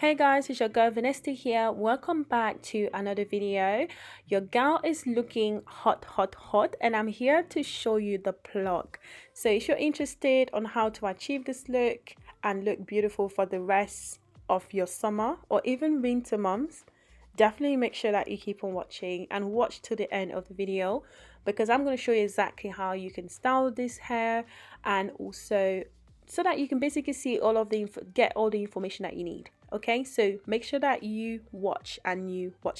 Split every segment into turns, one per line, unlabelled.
Hey guys, it's your girl Vanessa here. Welcome back to another video. Your girl is looking hot and I'm here to show you the plug. So if you're interested on how to achieve this look and look beautiful for the rest of your summer or even winter months, definitely make sure that you keep on watching and watch to the end of the video, because I'm going to show you exactly how you can style this hair and also so that you can basically see all of the get all the information that you need. Okay, so make sure that you watch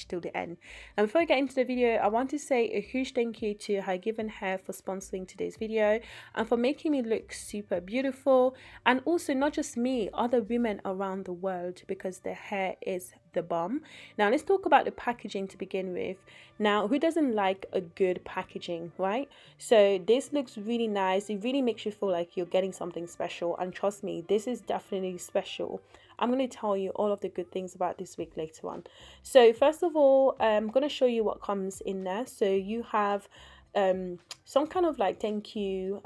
till the end. And before I get into the video, I want to say a huge thank you to HerGivenHair for sponsoring today's video and for making me look super beautiful, and also not just me, other women around the world, because their hair is the bomb. Now let's talk about the packaging to begin with. Now, who doesn't like a good packaging, right? So this looks really nice. It really makes you feel like you're getting something special, and trust me, this is definitely special. I'm going to tell you all of the good things about this week later on. So first of all, I'm going to show you what comes in there. So you have some kind of like thank you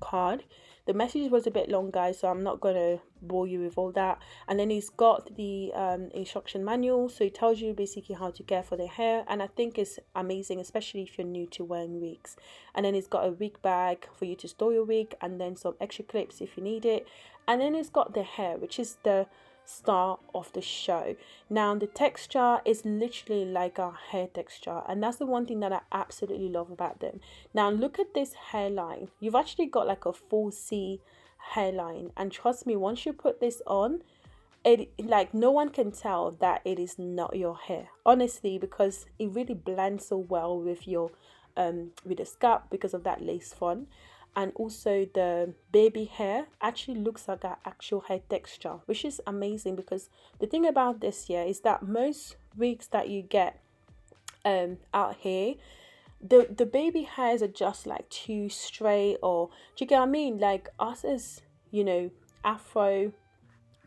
card. The message was a bit long, guys, so I'm not going to bore you with all that. And then it's got the instruction manual, so it tells you basically how to care for the hair, and I think it's amazing, especially if you're new to wearing wigs. And then it's got a wig bag for you to store your wig, and then some extra clips if you need it. And then it's got the hair, which is the star of the show. Now the texture is literally like our hair texture, and that's the one thing that I absolutely love about them. Now look at this hairline. You've actually got like a full C hairline, and trust me, once you put this on, it like no one can tell that it is not your hair, honestly, because it really blends so well with your with the scalp because of that lace front. And also the baby hair actually looks like our actual hair texture, which is amazing, because the thing about this here is that most wigs that you get out here, the baby hairs are just like too straight, or do you get what I mean? Like us as, you know, Afro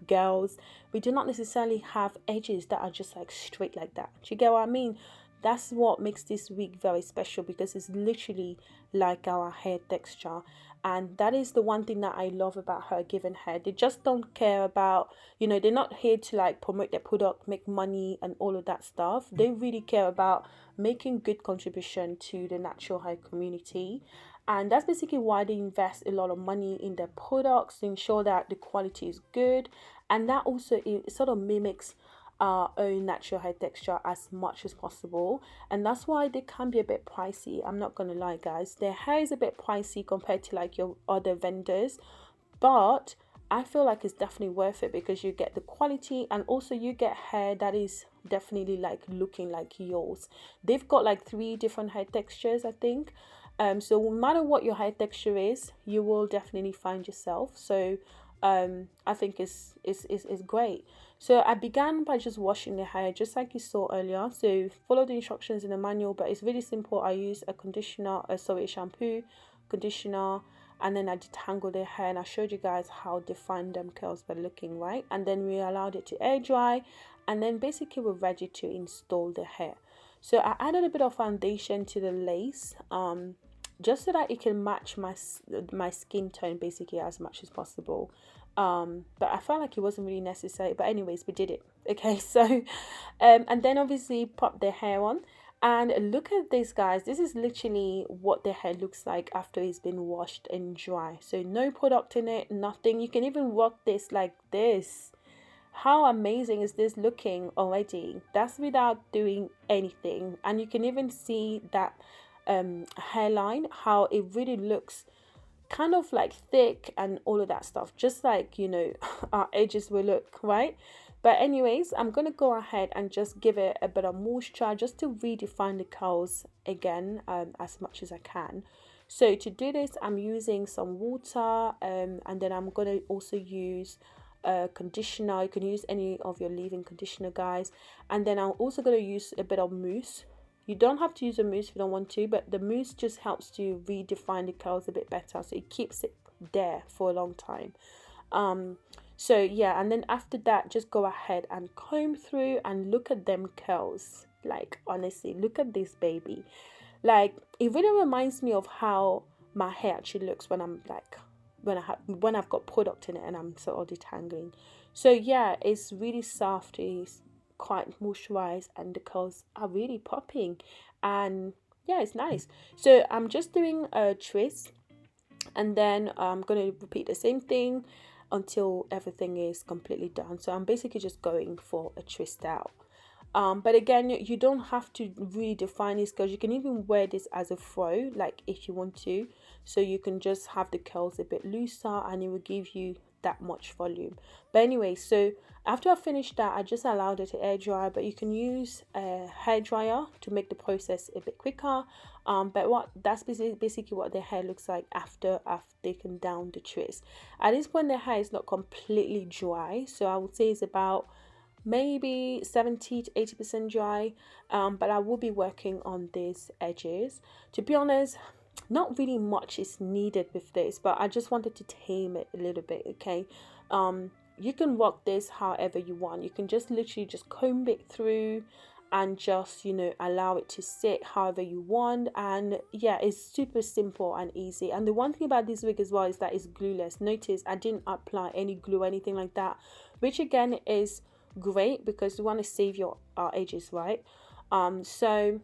girls, we do not necessarily have edges that are just like straight like that. Do you get what I mean? That's what makes this wig very special, because it's literally like our hair texture. And that is the one thing that I love about HerGivenHair. They just don't care about, you know, they're not here to like promote their product, make money and all of that stuff. They really care about making good contribution to the natural hair community. And that's basically why they invest a lot of money in their products to ensure that the quality is good, and that also it sort of mimics our own natural hair texture as much as possible. And that's why they can be a bit pricey. I'm not gonna lie, guys, their hair is a bit pricey compared to like your other vendors, but I feel like it's definitely worth it, because you get the quality and also you get hair that is definitely like looking like yours. They've got like 3 different hair textures, I think. So no matter what your hair texture is, you will definitely find yourself. So I think it's great. So I began by just washing the hair just like you saw earlier. So follow the instructions in the manual, but it's really simple. I use a conditioner, shampoo, conditioner, and then I detangled the hair, and I showed you guys how defined them curls were looking, right? And then we allowed it to air dry, and then basically we're ready to install the hair. So I added a bit of foundation to the lace, just so that it can match my skin tone basically as much as possible. But I felt like it wasn't really necessary, but anyways, we did it. Okay, so and then obviously pop the hair on, and look at this, guys. This is literally what the hair looks like after it's been washed and dry. So no product in it, nothing. You can even rock this like this. How amazing is this looking already? That's without doing anything. And you can even see that hairline, how it really looks kind of like thick and all of that stuff, just like, you know, our edges will look, right? But anyways, I'm gonna go ahead and just give it a bit of moisture just to redefine the curls again, as much as I can. So to do this, I'm using some water, and then I'm gonna also use conditioner. You can use any of your leave-in conditioner, guys. And then I'm also going to use a bit of mousse. You don't have to use a mousse if you don't want to, but the mousse just helps to redefine the curls a bit better, so it keeps it there for a long time. So yeah, and then after that, just go ahead and comb through and look at them curls. Like honestly, look at this baby. Like it really reminds me of how my hair actually looks when I'm like when I've got product in it and I'm sort of detangling. So yeah, it's really soft, it's quite moisturized, and the curls are really popping, and yeah, it's nice. So I'm just doing a twist, and then I'm gonna repeat the same thing until everything is completely done. So I'm basically just going for a twist out. But again, you don't have to really define this, because you can even wear this as a fro, like if you want to. So you can just have the curls a bit looser, and it will give you that much volume. But anyway, so after I finished that, I just allowed it to air dry, but you can use a hair dryer to make the process a bit quicker. But that's basically what the hair looks like after I've taken down the twist. At this point, the hair is not completely dry, so I would say it's about maybe 70 to 80% dry. But I will be working on these edges. To be honest, not really much is needed with this, but I just wanted to tame it a little bit. Okay, you can rock this however you want. You can just literally just comb it through and just, you know, allow it to sit however you want. And yeah, it's super simple and easy. And the one thing about this wig as well is that it's glueless. Notice I didn't apply any glue or anything like that, which again is great because you want to save your edges, right? So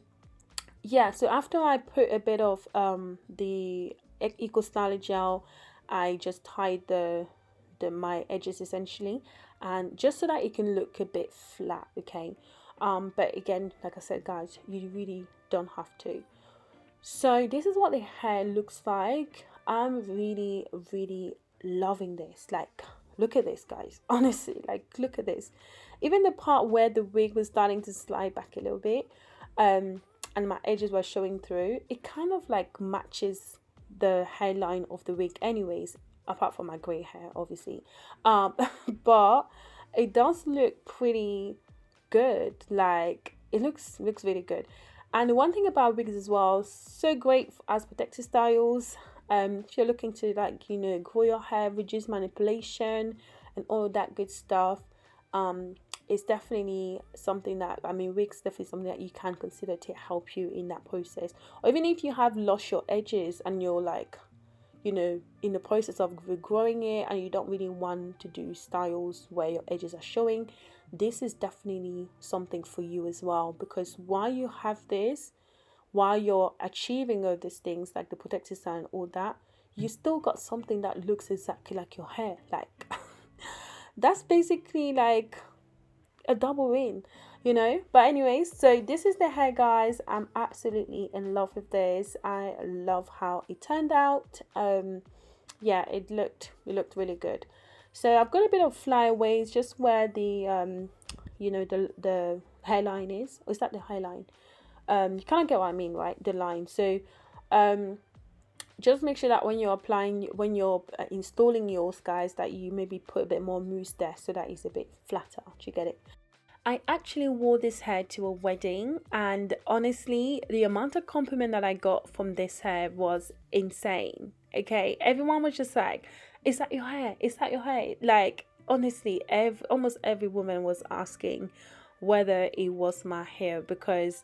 yeah, so after I put a bit of the Eco Styler gel, I just tied my edges essentially, and just so that it can look a bit flat. Okay, but again, like I said guys, you really don't have to. So this is what the hair looks like. I'm really loving this. Like, look at this guys, honestly, like look at this. Even the part where the wig was starting to slide back a little bit, and my edges were showing through, it kind of like matches the hairline of the wig anyways, apart from my gray hair obviously. But it does look pretty good. Like it looks really good. And the one thing about wigs as well, so great as protective styles. If you're looking to, like, you know, grow your hair, reduce manipulation and all of that good stuff, it's definitely something that, I mean, wigs definitely something that you can consider to help you in that process. Or even if you have lost your edges and you're like, you know, in the process of regrowing it and you don't really want to do styles where your edges are showing, this is definitely something for you as well. Because while you have this, while you're achieving all these things like the protective style and all that, you still got something that looks exactly like your hair. Like that's basically like a double win, you know. But anyways, so this is the hair guys. I'm absolutely in love with this. I love how it turned out. Yeah, it looked really good. So I've got a bit of flyaways just where the you know, the hairline is. Or is that the hairline? You kind of get what I mean, right? The line. So just make sure that when you're applying, when you're installing yours guys, that you maybe put a bit more mousse there so that it's a bit flatter. Do you get it? I actually wore this hair to a wedding, and honestly, the amount of compliment that I got from this hair was insane. Okay, everyone was just like, is that your hair? Is that your hair? Like, honestly, almost every woman was asking whether it was my hair, because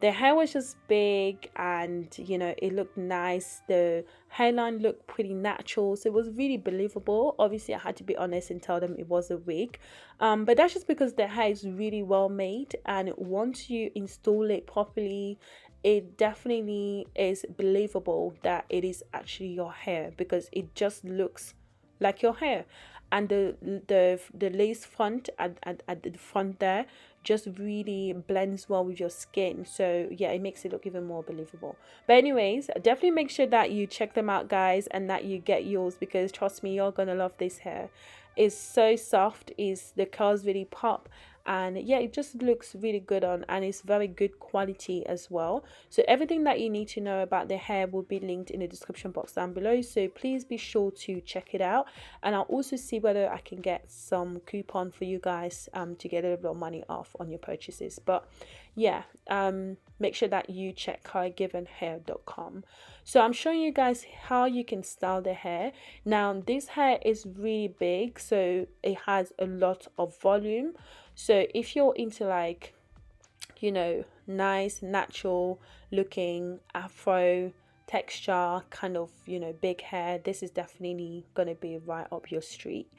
the hair was just big and, you know, it looked nice. The hairline looked pretty natural, so it was really believable. Obviously I had to be honest and tell them it was a wig, but that's just because the hair is really well made, and once you install it properly, it definitely is believable that it is actually your hair, because it just looks like your hair. And the lace front at the front there just really blends well with your skin, so yeah, it makes it look even more believable. But anyways, definitely make sure that you check them out guys, and that you get yours, because trust me, you're gonna love this hair. It's so soft, is the curls really pop, and yeah, it just looks really good on, and it's very good quality as well. So everything that you need to know about the hair will be linked in the description box down below, so please be sure to check it out. And I'll also see whether I can get some coupon for you guys to get a little bit of money off on your purchases. But yeah, make sure that you check HerGivenHair.com. So I'm showing you guys how you can style the hair. Now this hair is really big, so it has a lot of volume. So if you're into, like, you know, nice natural looking afro texture kind of, you know, big hair, this is definitely gonna be right up your street.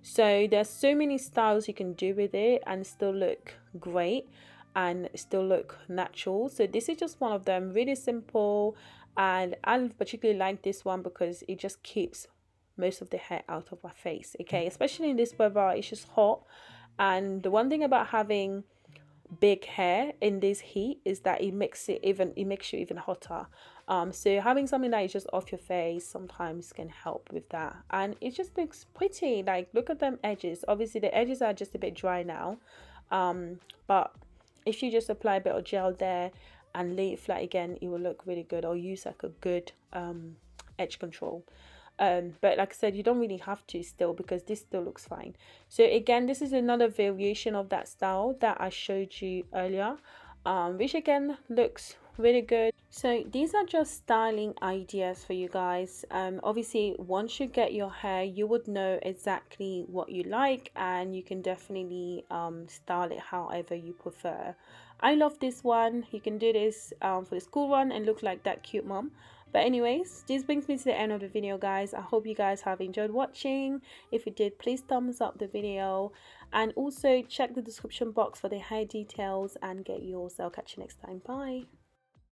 So there's so many styles you can do with it and still look great and still look natural. So this is just one of them, really simple, and I particularly like this one because it just keeps most of the hair out of our face, okay, especially in this weather. It's just hot, and the one thing about having big hair in this heat is that it makes you even hotter. So having something that is just off your face sometimes can help with that, and it just looks pretty. Like, look at them edges. Obviously the edges are just a bit dry now, but if you just apply a bit of gel there and lay it flat again, it will look really good. Or use like a good edge control. But like I said, you don't really have to still, because this still looks fine. So again, this is another variation of that style that I showed you earlier, which again looks really good. So these are just styling ideas for you guys. Obviously once you get your hair, you would know exactly what you like, and you can definitely style it however you prefer. I love this one. You can do this for the school run and look like that cute mom. But anyways, this brings me to the end of the video, guys. I hope you guys have enjoyed watching. If you did, please thumbs up the video, and also check the description box for the hair details and get yours. I'll catch you next time. Bye.